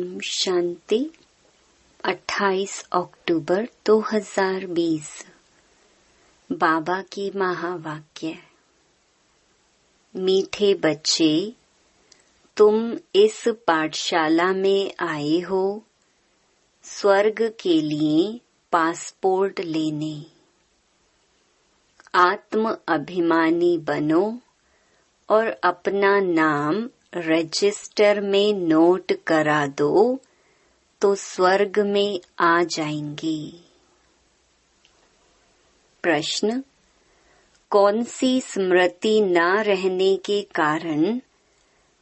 ओम शांति। 28 अक्टूबर 2020। बाबा की महावाक्य। मीठे बच्चे, तुम इस पाठशाला में आए हो स्वर्ग के लिए पासपोर्ट लेने। आत्म अभिमानी बनो और अपना नाम रजिस्टर में नोट करा दो तो स्वर्ग में आ जाएंगे। प्रश्न: कौन सी स्मृति न रहने के कारण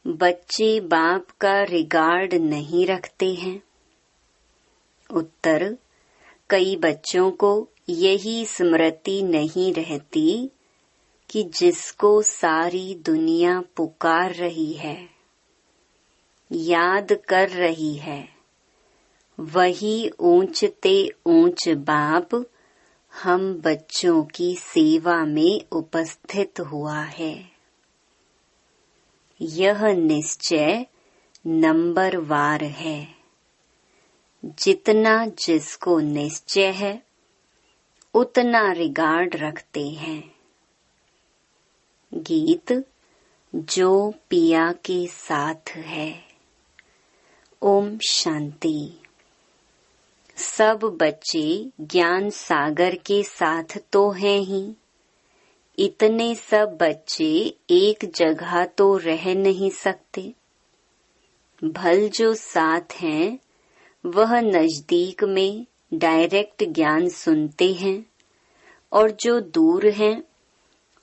बच्चे बाप का रिगार्ड नहीं रखते हैं? उत्तर: कई बच्चों को यही स्मृति नहीं रहती कि जिसको सारी दुनिया पुकार रही है, याद कर रही है, वही ऊंचते ऊंच बाप हम बच्चों की सेवा में उपस्थित हुआ है। यह निश्चय नंबरवार है। जितना जिसको निश्चय है उतना रिगार्ड रखते हैं। गीत जो पिया के साथ है। ओम शांति। सब बच्चे ज्ञान सागर के साथ तो हैं ही, इतने सब बच्चे एक जगह तो रह नहीं सकते। भल जो साथ हैं वह नजदीक में डायरेक्ट ज्ञान सुनते हैं और जो दूर हैं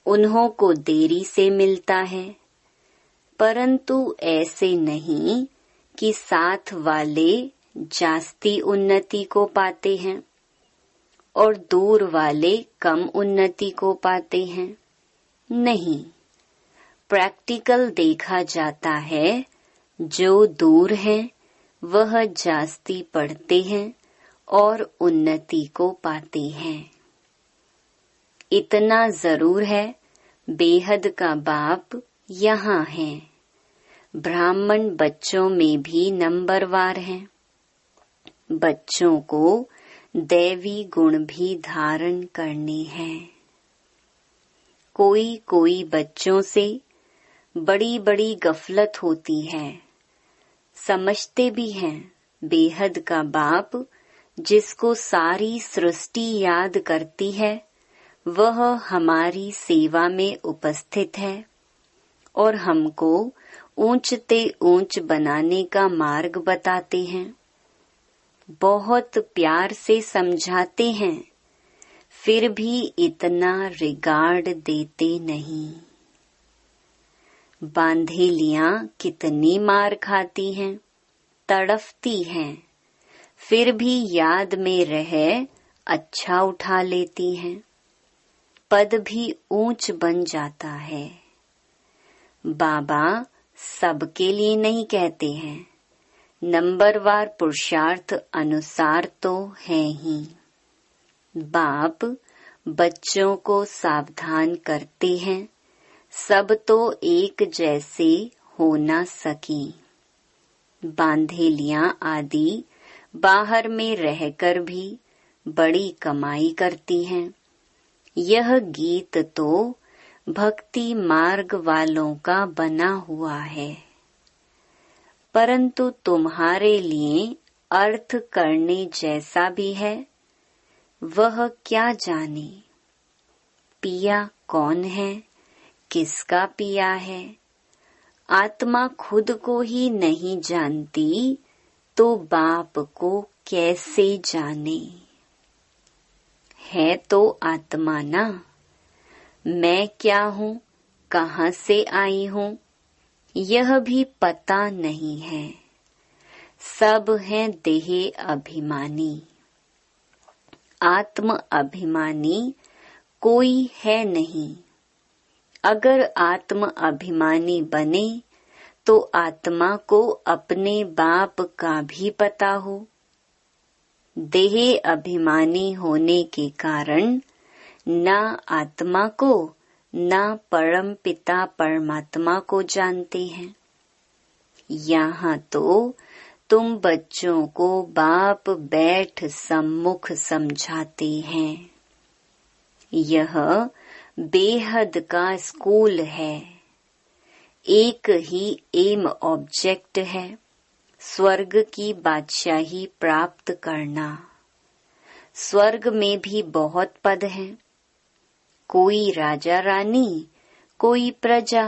उन्हों को देरी से मिलता है। परंतु ऐसे नहीं कि साथ वाले जास्ती उन्नति को पाते हैं और दूर वाले कम उन्नति को पाते हैं। नहीं, प्रैक्टिकल देखा जाता है जो दूर है वह जास्ती पढ़ते हैं और उन्नति को पाते हैं। इतना जरूर है, बेहद का बाप यहाँ है। ब्राह्मण बच्चों में भी नंबरवार हैं। बच्चों को दैवी गुण भी धारण करने हैं। कोई कोई बच्चों से बड़ी बड़ी गफलत होती है। समझते भी हैं बेहद का बाप जिसको सारी सृष्टि याद करती है वह हमारी सेवा में उपस्थित है और हमको ऊंचते ऊंच बनाने का मार्ग बताते हैं। बहुत प्यार से समझाते हैं, फिर भी इतना रिगार्ड देते नहीं। बांधेलियां कितनी मार खाती हैं, तड़फती हैं, फिर भी याद में रह अच्छा उठा लेती हैं। पद भी ऊंच बन जाता है। बाबा सबके लिए नहीं कहते हैं, नंबरवार पुरुषार्थ अनुसार तो है ही। बाप बच्चों को सावधान करते हैं, सब तो एक जैसे हो ना सकी। बांधेलियां आदि बाहर में रहकर भी बड़ी कमाई करती हैं। यह गीत तो भक्ति मार्ग वालों का बना हुआ है, परंतु तुम्हारे लिए अर्थ करने जैसा भी है। वह क्या जाने पिया कौन है, किसका पिया है। आत्मा खुद को ही नहीं जानती तो बाप को कैसे जाने। है तो आत्मा ना। मैं क्या हूँ, कहाँ से आई हूँ, यह भी पता नहीं है। सब हैं देह अभिमानी। आत्म अभिमानी कोई है नहीं। अगर आत्म अभिमानी बने तो आत्मा को अपने बाप का भी पता हो। देह अभिमानी होने के कारण न आत्मा को न परम पिता परमात्मा को जानते हैं। यहाँ तो तुम बच्चों को बाप बैठ सम्मुख समझाते हैं। यह बेहद का स्कूल है। एक ही एम ऑब्जेक्ट है, स्वर्ग की बादशाही प्राप्त करना। स्वर्ग में भी बहुत पद हैं, कोई राजा रानी, कोई प्रजा।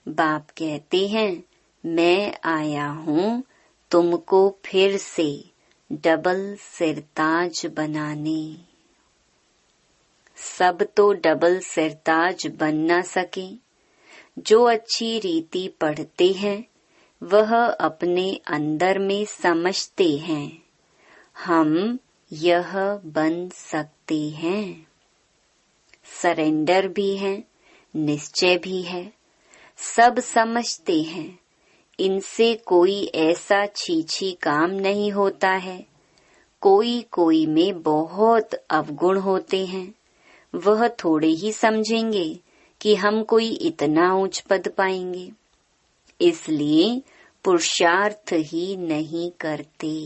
बाप कहते हैं मैं आया हूँ तुमको फिर से डबल सिरताज बनाने। सब तो डबल सिरताज बन न सके। जो अच्छी रीति पढ़ते हैं वह अपने अंदर में समझते हैं हम यह बन सकते हैं। सरेंडर भी है, निश्चय भी है, सब समझते हैं। इनसे कोई ऐसा छीछी काम नहीं होता है। कोई कोई में बहुत अवगुण होते हैं, वह थोड़े ही समझेंगे कि हम कोई इतना उच्च पद पाएंगे, इसलिए पुरुषार्थ ही नहीं करते।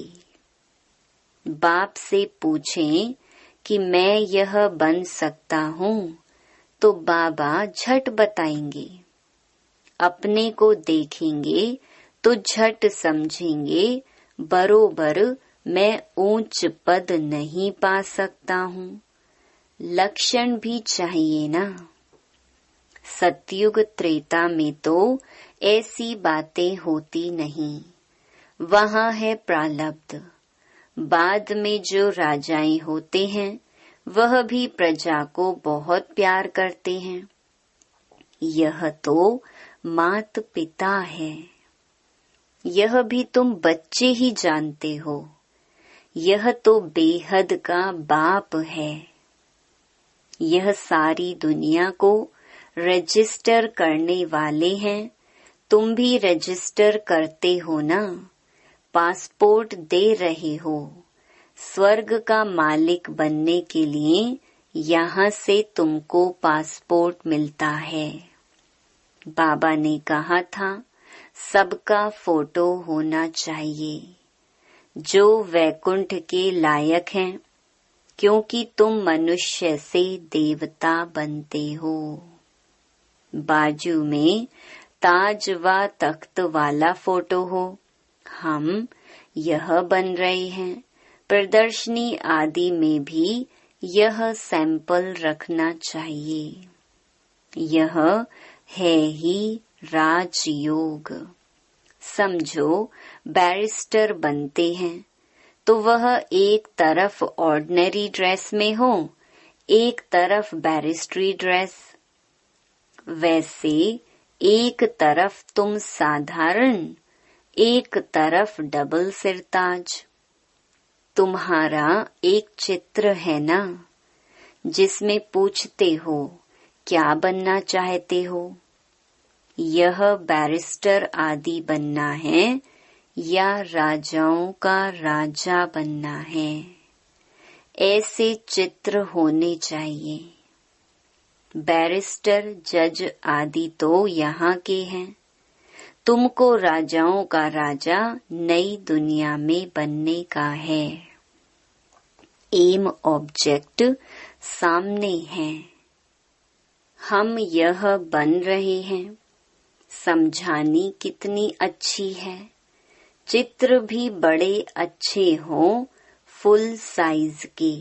बाप से पूछें कि मैं यह बन सकता हूँ, तो बाबा झट बताएंगे। अपने को देखेंगे तो झट समझेंगे बरोबर मैं ऊंच पद नहीं पा सकता हूँ। लक्षण भी चाहिए ना। सतयुग त्रेता में तो ऐसी बातें होती नहीं, वहाँ है प्रारब्ध। बाद में जो राजाएं होते हैं वह भी प्रजा को बहुत प्यार करते हैं। यह तो मात पिता है, यह भी तुम बच्चे ही जानते हो। यह तो बेहद का बाप है। यह सारी दुनिया को रजिस्टर करने वाले हैं। तुम भी रजिस्टर करते हो ना, पासपोर्ट दे रहे हो। स्वर्ग का मालिक बनने के लिए यहाँ से तुमको पासपोर्ट मिलता है। बाबा ने कहा था सबका फोटो होना चाहिए, जो वैकुंठ के लायक हैं, क्योंकि तुम मनुष्य से देवता बनते हो। बाजू में ताज व तख्त वाला फोटो हो, हम यह बन रहे हैं। प्रदर्शनी आदि में भी यह सैंपल रखना चाहिए। यह है ही राजयोग। समझो बैरिस्टर बनते हैं तो वह एक तरफ ऑर्डिनरी ड्रेस में हो, एक तरफ बैरिस्ट्री ड्रेस। वैसे एक तरफ तुम साधारण, एक तरफ डबल सिरताज। तुम्हारा एक चित्र है ना, जिसमें पूछते हो क्या बनना चाहते हो। यह बैरिस्टर आदि बनना है या राजाओं का राजा बनना है। ऐसे चित्र होने चाहिए। बैरिस्टर, जज आदि तो यहाँ के हैं। तुमको राजाओं का राजा नई दुनिया में बनने का है। एम ऑब्जेक्ट सामने है। हम यह बन रहे हैं। समझानी कितनी अच्छी है। चित्र भी बड़े अच्छे हों, फुल साइज के।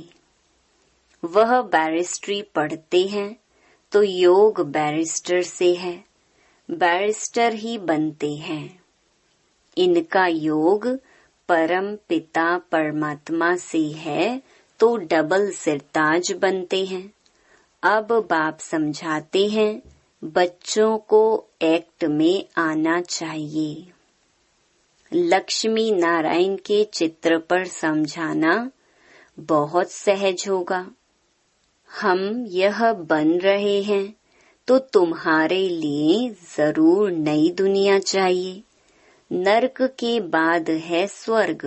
वह बैरिस्ट्री पढ़ते हैं तो योग बैरिस्टर से है, बैरिस्टर ही बनते हैं। इनका योग परम पिता परमात्मा से है तो डबल सिरताज बनते हैं। अब बाप समझाते हैं बच्चों को एक्ट में आना चाहिए। लक्ष्मी नारायण के चित्र पर समझाना बहुत सहज होगा। हम यह बन रहे हैं तो तुम्हारे लिए जरूर नई दुनिया चाहिए। नरक के बाद है स्वर्ग।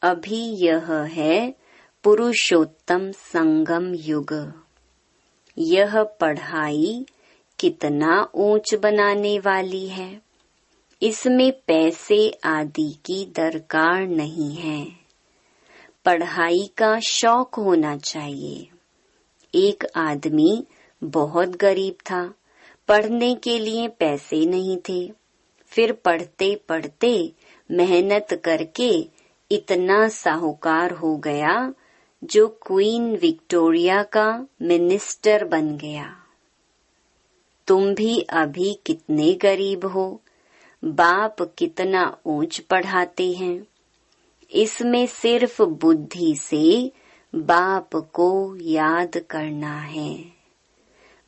अभी यह है पुरुषोत्तम संगम युग। यह पढ़ाई कितना ऊंच बनाने वाली है। इसमें पैसे आदि की दरकार नहीं है। पढ़ाई का शौक होना चाहिए। एक आदमी बहुत गरीब था, पढ़ने के लिए पैसे नहीं थे। फिर पढ़ते पढ़ते मेहनत करके इतना साहूकार हो गया जो क्वीन विक्टोरिया का मिनिस्टर बन गया। तुम भी अभी कितने गरीब हो, बाप कितना ऊंच पढ़ाते हैं। इसमें सिर्फ बुद्धि से बाप को याद करना है।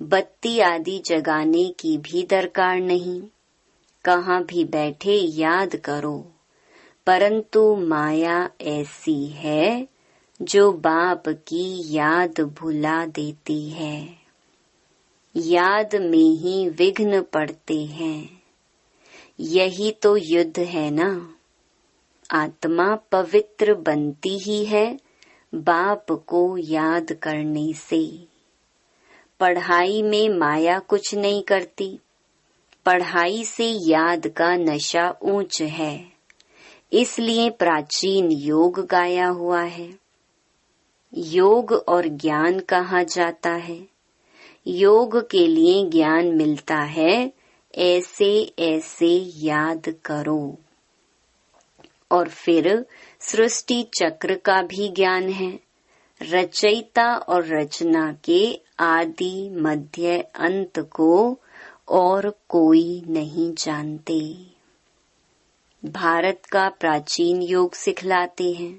बत्ती आदि जगाने की भी दरकार नहीं। कहाँ भी बैठे याद करो। परंतु माया ऐसी है जो बाप की याद भुला देती है। याद में ही विघ्न पड़ते हैं। यही तो युद्ध है ना। आत्मा पवित्र बनती ही है बाप को याद करने से। पढ़ाई में माया कुछ नहीं करती। पढ़ाई से याद का नशा ऊंच है, इसलिए प्राचीन योग गाया हुआ है। योग और ज्ञान कहाँ जाता है? योग के लिए ज्ञान मिलता है, ऐसे ऐसे याद करो। और फिर सृष्टि चक्र का भी ज्ञान है। रचयिता और रचना के आदि मध्य अंत को और कोई नहीं जानते। भारत का प्राचीन योग सिखलाते हैं।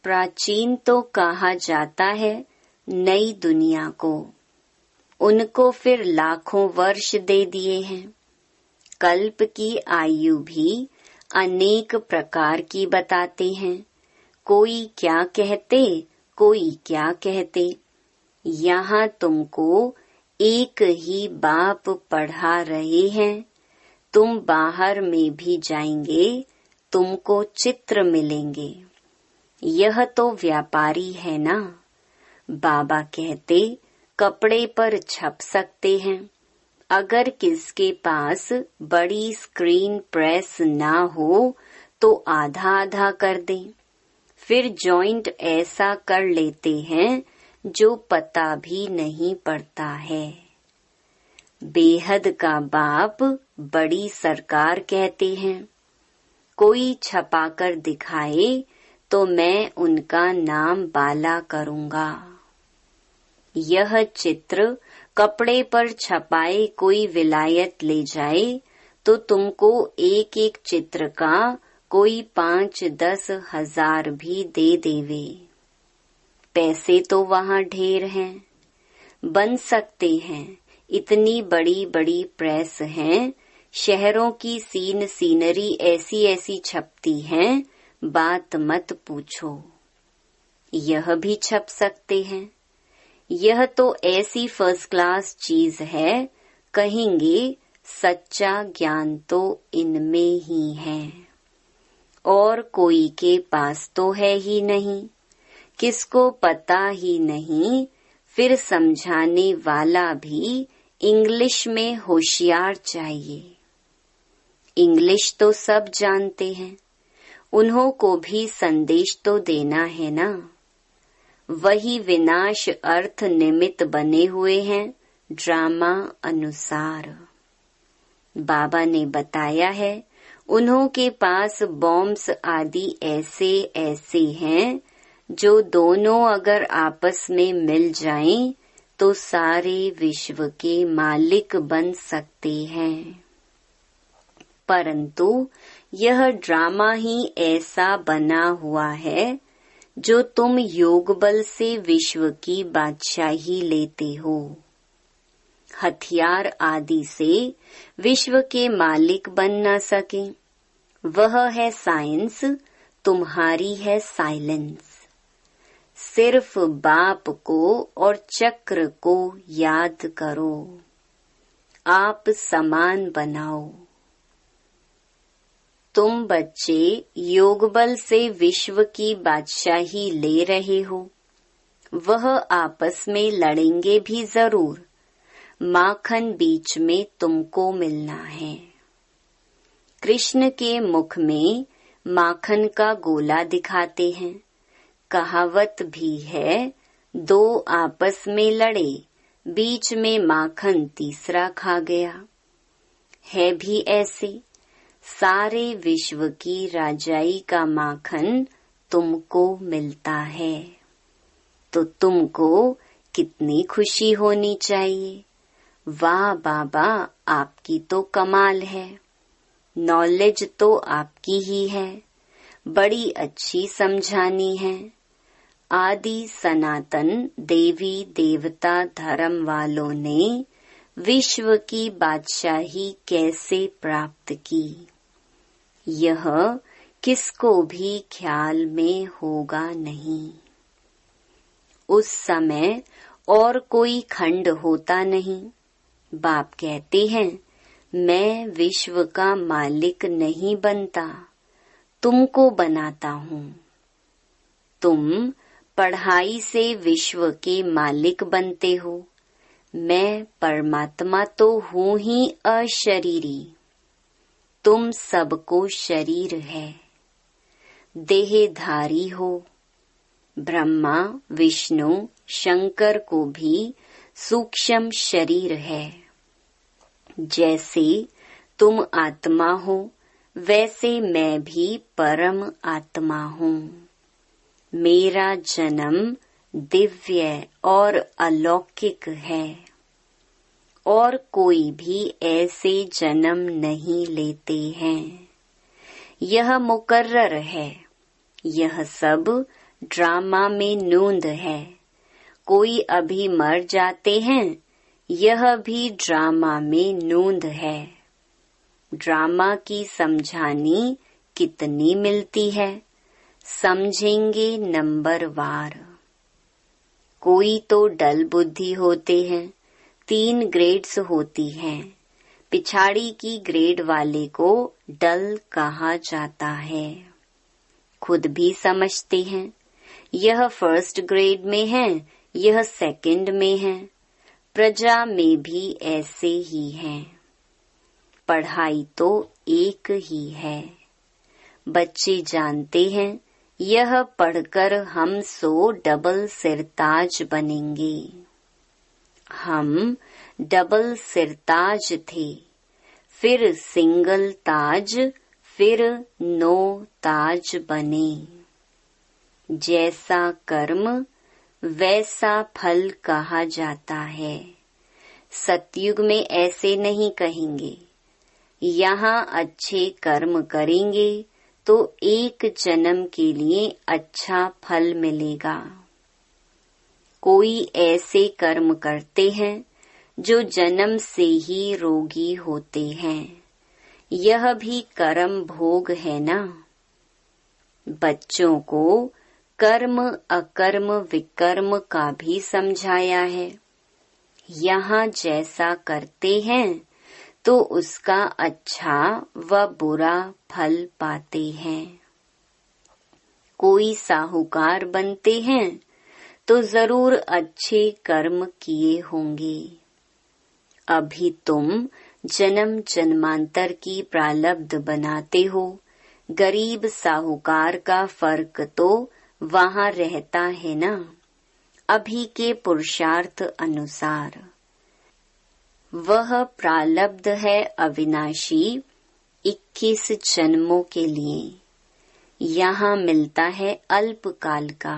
प्राचीन तो कहा जाता है नई दुनिया को। उनको फिर लाखों वर्ष दे दिए हैं। कल्प की आयु भी अनेक प्रकार की बताते हैं। कोई क्या कहते, कोई क्या कहते। यहाँ तुमको एक ही बाप पढ़ा रहे हैं। तुम बाहर में भी जाएंगे, तुमको चित्र मिलेंगे। यह तो व्यापारी है ना। बाबा कहते कपड़े पर छप सकते हैं। अगर किसके पास बड़ी स्क्रीन प्रेस ना हो तो आधा आधा कर दें। फिर जॉइंट ऐसा कर लेते हैं जो पता भी नहीं पड़ता है। बेहद का बाप बड़ी सरकार कहते हैं। कोई छपाकर दिखाए तो मैं उनका नाम बाला करूंगा। यह चित्र कपड़े पर छपाए कोई विलायत ले जाए तो तुमको एक एक चित्र का कोई 5-10 हजार भी दे देवे। पैसे तो वहाँ ढेर हैं, बन सकते हैं। इतनी बड़ी बड़ी प्रेस हैं। शहरों की सीनरी ऐसी ऐसी छपती हैं, बात मत पूछो। यह भी छप सकते हैं। यह तो ऐसी फर्स्ट क्लास चीज है, कहेंगे सच्चा ज्ञान तो इनमें ही है। और कोई के पास तो है ही नहीं, किसको पता ही नहीं। फिर समझाने वाला भी इंग्लिश में होशियार चाहिए। इंग्लिश तो सब जानते हैं, उन्हों को भी संदेश तो देना है ना। वही विनाश अर्थ निमित्त बने हुए हैं ड्रामा अनुसार। बाबा ने बताया है उन्हों के पास बॉम्ब्स आदि ऐसे ऐसे हैं जो दोनों अगर आपस में मिल जाएं तो सारे विश्व के मालिक बन सकते हैं। परंतु यह ड्रामा ही ऐसा बना हुआ है जो तुम योग बल से विश्व की बादशाही लेते हो। हथियार आदि से विश्व के मालिक बन न सके। वह है साइंस, तुम्हारी है साइलेंस। सिर्फ बाप को और चक्र को याद करो। आप समान बनाओ। तुम बच्चे योग बल से विश्व की बादशाही ले रहे हो। वह आपस में लड़ेंगे भी जरूर। माखन बीच में तुमको मिलना है। कृष्ण के मुख में माखन का गोला दिखाते हैं। कहावत भी है, दो आपस में लड़े, बीच में माखन तीसरा खा गया। है भी ऐसे, सारे विश्व की राजाई का माखन तुमको मिलता है, तो तुमको कितनी खुशी होनी चाहिए। वाह बाबा, आपकी तो कमाल है, नॉलेज तो आपकी ही है, बड़ी अच्छी समझानी है। आदि सनातन देवी देवता धर्म वालों ने विश्व की बादशाही कैसे प्राप्त की, यह किसको भी ख्याल में होगा नहीं। उस समय और कोई खंड होता नहीं। बाप कहते हैं, मैं विश्व का मालिक नहीं बनता, तुमको बनाता हूँ। तुम पढ़ाई से विश्व के मालिक बनते हो, मैं परमात्मा तो हूँ ही अशरीरी। तुम सबको शरीर है, देहधारी हो। ब्रह्मा विष्णु शंकर को भी सूक्ष्म शरीर है। जैसे तुम आत्मा हो, वैसे मैं भी परम आत्मा हूँ। मेरा जन्म दिव्य और अलौकिक है, और कोई भी ऐसे जन्म नहीं लेते हैं। यह मुकर्रर है, यह सब ड्रामा में नूंद है। कोई अभी मर जाते हैं, यह भी ड्रामा में नूंद है। ड्रामा की समझानी कितनी मिलती है, समझेंगे नंबर वार। कोई तो डल बुद्धि होते हैं, 3 ग्रेड्स होती हैं। पिछाड़ी की ग्रेड वाले को डल कहा जाता है। खुद भी समझते हैं, यह फर्स्ट ग्रेड में है, यह सेकंड में है। प्रजा में भी ऐसे ही है। पढ़ाई तो एक ही है। बच्चे जानते हैं, यह पढ़कर हम 100 डबल सिरताज बनेंगे। हम डबल सिरताज थे, फिर सिंगल ताज, फिर 9 ताज बने। जैसा कर्म वैसा फल कहा जाता है। सतयुग में ऐसे नहीं कहेंगे। यहाँ अच्छे कर्म करेंगे तो एक जन्म के लिए अच्छा फल मिलेगा। कोई ऐसे कर्म करते हैं जो जन्म से ही रोगी होते हैं। यह भी कर्म भोग है ना। बच्चों को कर्म अकर्म विकर्म का भी समझाया है। यहाँ जैसा करते हैं तो उसका अच्छा व बुरा फल पाते हैं। कोई साहूकार बनते हैं तो जरूर अच्छे कर्म किए होंगे। अभी तुम जन्म जन्मांतर की प्रारब्ध बनाते हो। गरीब साहूकार का फर्क तो वहाँ रहता है ना, अभी के पुरुषार्थ अनुसार। वह प्रारब्ध है अविनाशी 21 जन्मों के लिए। यहाँ मिलता है अल्पकाल का।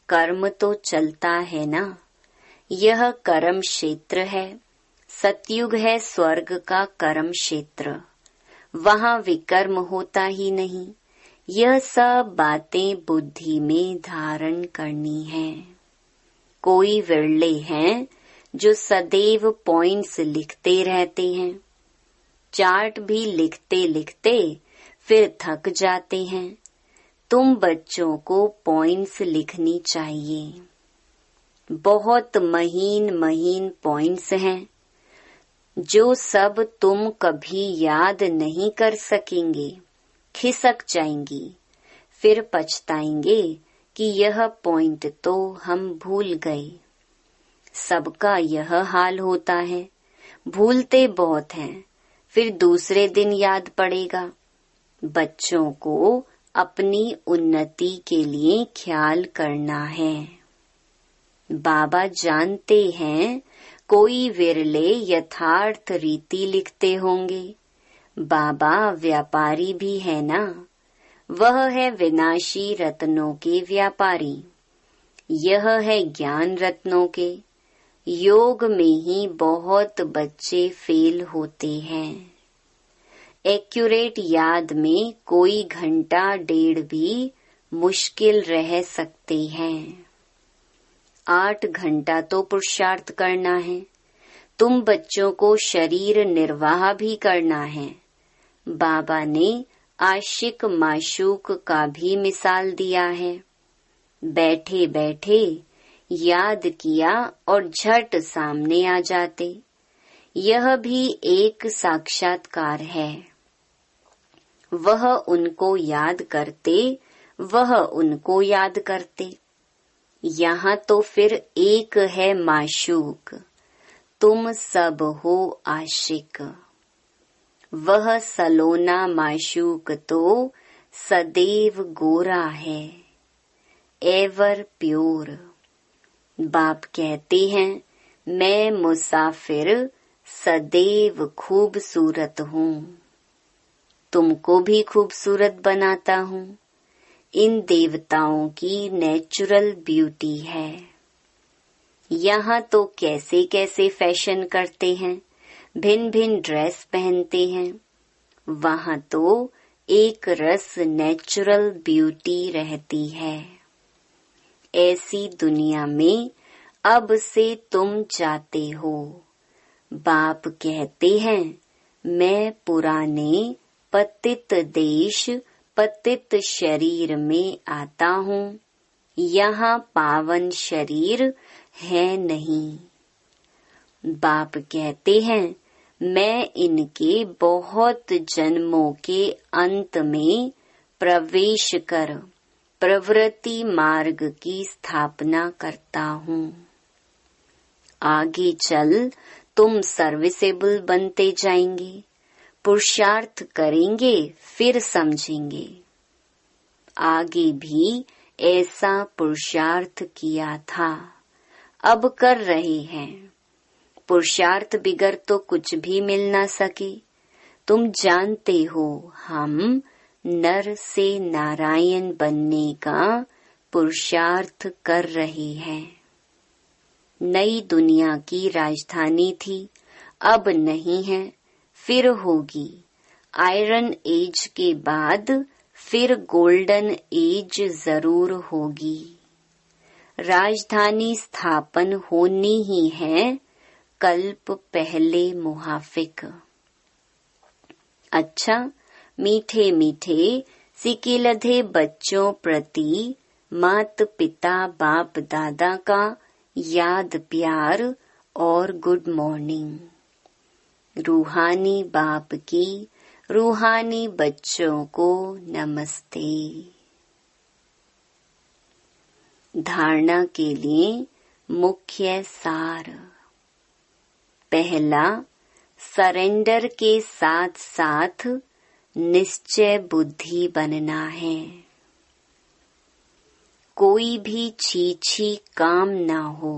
कर्म तो चलता है ना। यह कर्म क्षेत्र है। सतयुग है स्वर्ग का कर्म क्षेत्र। वहाँ विकर्म होता ही नहीं। यह सब बातें बुद्धि में धारण करनी है। कोई विरले हैं जो सदैव पॉइंट्स लिखते रहते हैं। चार्ट भी लिखते लिखते फिर थक जाते हैं। तुम बच्चों को पॉइंट्स लिखनी चाहिए। बहुत महीन महीन पॉइंट्स हैं जो सब तुम कभी याद नहीं कर सकेंगे। खिसक जाएंगी, फिर पछताएंगे कि यह पॉइंट तो हम भूल गए। सबका यह हाल होता है। भूलते बहुत हैं, फिर दूसरे दिन याद पड़ेगा। बच्चों को अपनी उन्नति के लिए ख्याल करना है। बाबा जानते हैं कोई विरले यथार्थ रीति लिखते होंगे। बाबा व्यापारी भी है ना, वह है विनाशी रत्नों के व्यापारी। यह है ज्ञान रत्नों के। योग में ही बहुत बच्चे फेल होते हैं। एक्यूरेट याद में कोई घंटा डेढ़ भी मुश्किल रह सकते हैं। 8 घंटा तो पुरुषार्थ करना है। तुम बच्चों को शरीर निर्वाह भी करना है। बाबा ने आशिक माशूक का भी मिसाल दिया है। बैठे बैठे याद किया और झट सामने आ जाते। यह भी एक साक्षात्कार है। वह उनको याद करते, वह उनको याद करते। यहाँ तो फिर एक है माशूक, तुम सब हो आशिक। वह सलोना माशूक तो सदैव गोरा है, एवर प्योर। बाप कहते हैं मैं मुसाफिर सदैव खूबसूरत हूँ। तुमको भी खूबसूरत बनाता हूँ। इन देवताओं की नेचुरल ब्यूटी है। यहाँ तो कैसे कैसे फैशन करते हैं, भिन्न भिन्न ड्रेस पहनते हैं। वहाँ तो एक रस नेचुरल ब्यूटी रहती है। ऐसी दुनिया में अब से तुम जाते हो। बाप कहते हैं मैं पुराने पतित देश पतित शरीर में आता हूँ। यहाँ पावन शरीर है नहीं। बाप कहते हैं मैं इनके बहुत जन्मों के अंत में प्रवेश कर प्रवृत्ति मार्ग की स्थापना करता हूँ। आगे चल तुम सर्विसेबल बनते जाएंगे। पुरुषार्थ करेंगे फिर समझेंगे। आगे भी ऐसा पुरुषार्थ किया था, अब कर रहे हैं। पुरुषार्थ बिगर तो कुछ भी मिल ना सके। तुम जानते हो हम नर से नारायण बनने का पुरुषार्थ कर रहे हैं। नई दुनिया की राजधानी थी, अब नहीं है, फिर होगी। आयरन एज के बाद फिर गोल्डन एज जरूर होगी। राजधानी स्थापन होनी ही है कल्प पहले मुहाफिक। अच्छा, मीठे मीठे सिकिलधे बच्चों प्रति मात पिता बाप दादा का याद प्यार और गुड मॉर्निंग। रूहानी बाप की रूहानी बच्चों को नमस्ते। धारणा के लिए मुख्य सार। पहला, सरेंडर के साथ साथ निश्चय बुद्धि बनना है। कोई भी छी काम ना हो।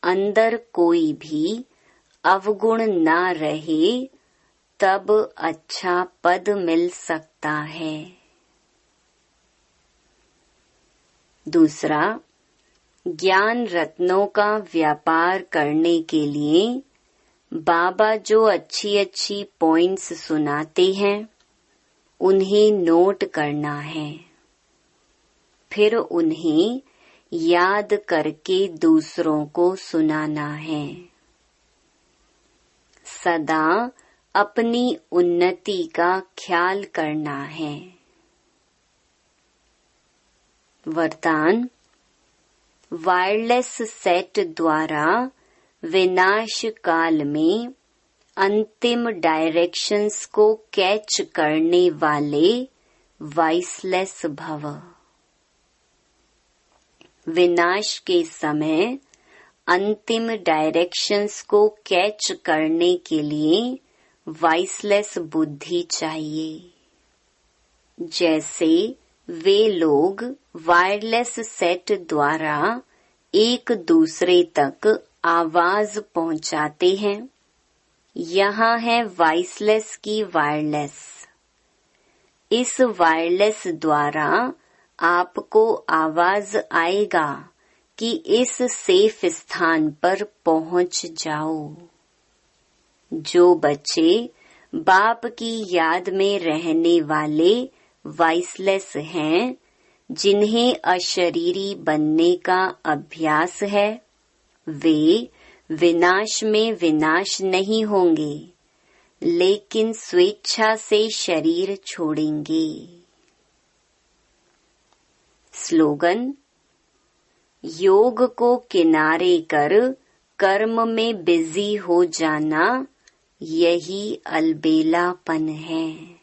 अंदर कोई भी अवगुण ना रहे तब अच्छा पद मिल सकता है। दूसरा, ज्ञान रत्नों का व्यापार करने के लिए बाबा जो अच्छी अच्छी पॉइंट्स सुनाते हैं उन्हें नोट करना है। फिर उन्हें याद करके दूसरों को सुनाना है। सदा अपनी उन्नति का ख्याल करना है। वरदान, वायरलेस सेट द्वारा विनाश काल में अंतिम डायरेक्शंस को कैच करने वाले वॉइसलेस भव। विनाश के समय अंतिम डायरेक्शंस को कैच करने के लिए वॉइसलेस बुद्धि चाहिए। जैसे वे लोग वायरलेस सेट द्वारा एक दूसरे तक आवाज पहुंचाते हैं, यहाँ है वॉइसलेस की वायरलेस। इस वायरलेस द्वारा आपको आवाज आएगा कि इस सेफ स्थान पर पहुंच जाओ। जो बच्चे बाप की याद में रहने वाले वॉइसलेस हैं, जिन्हें अशरीरी बनने का अभ्यास है, वे विनाश में विनाश नहीं होंगे, लेकिन स्वेच्छा से शरीर छोड़ेंगे। स्लोगन: योग को किनारे कर कर्म में बिजी हो जाना, यही अलबेलापन है।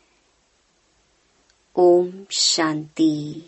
ओम शांति।